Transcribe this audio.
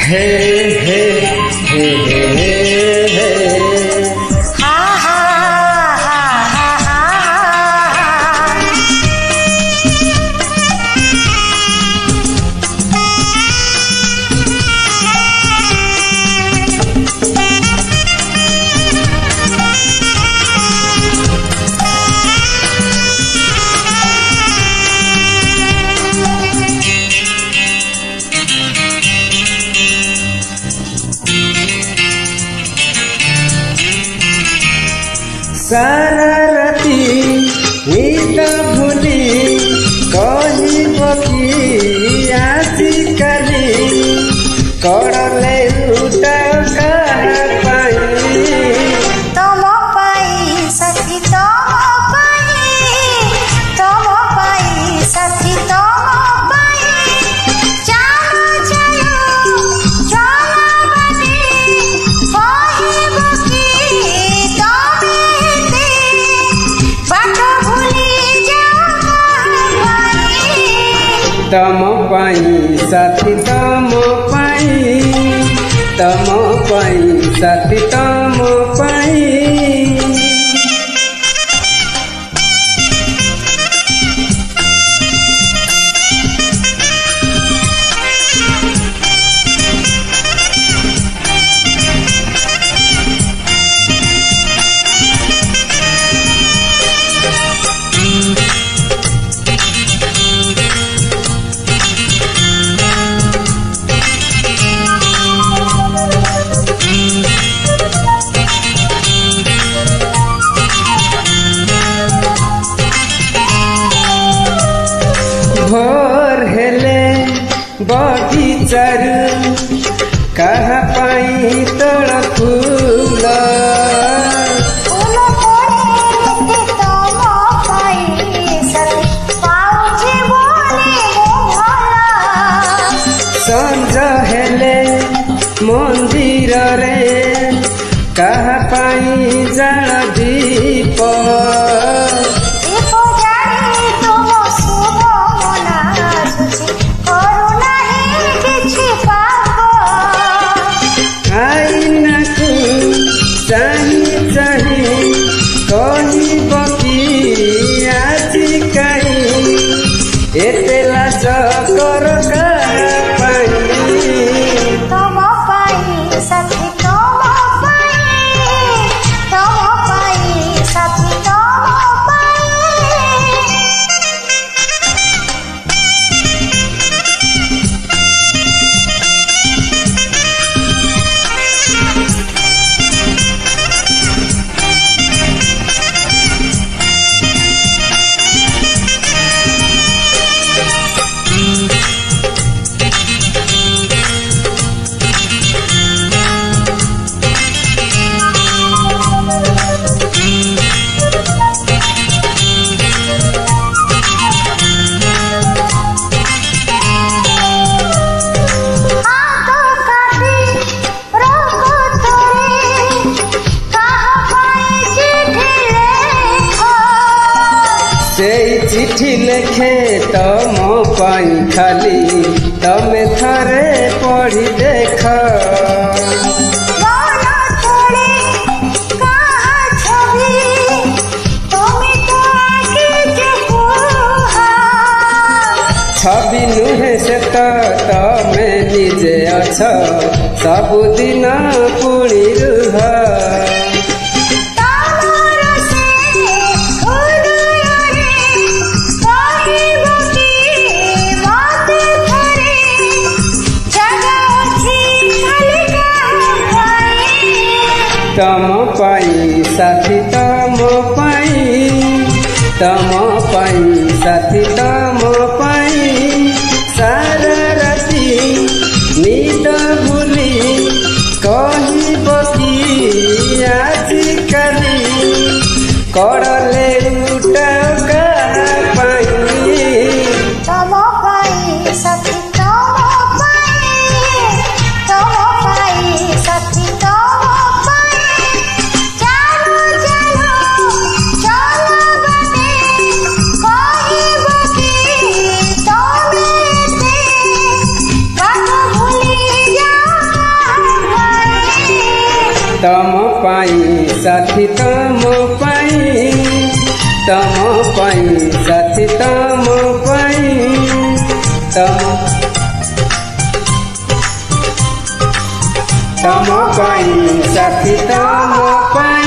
हे हे हे हे हे हा हा हा हा हा सारा राती नींद भूली कहब कि आजिकाली करले लुटा कहाँ पाई तम पाई साथी तम पाई साथी तम पाई चालो चलो चला बने कहब कि तमे बाट भूली जाओ पाई तम पाई साथी तम पाई साथी तम पाई भोर हेले बगीचारू कहाँ पाई तोड़ फूल संज हेले मंदिर रे कहाँ पाई जान दीप आईनाकु चाही चाही कहब कि आजिकाली एते लाज कर कहाँ पाई तम पाई साथी तम पाई साथी तम पाई चिठी लेखे तम पाई खाली तमे थरे पढ़ी देख छवि नुहे से तमे निजे अछ सबुदिन पुणी रुह तम पाई साथी तम पाई साथी तम पाई सारा राती नींद भूली कहब कि आजिकाली करले लुटा कहाँ पाई तम पाई साथी तम पाई साथी तम पाई चालो चलो चला बने कहब कि तमे बाट भूली जाओ साथी तम पाई साथी तम पाई तम पाई साथी तम पाई।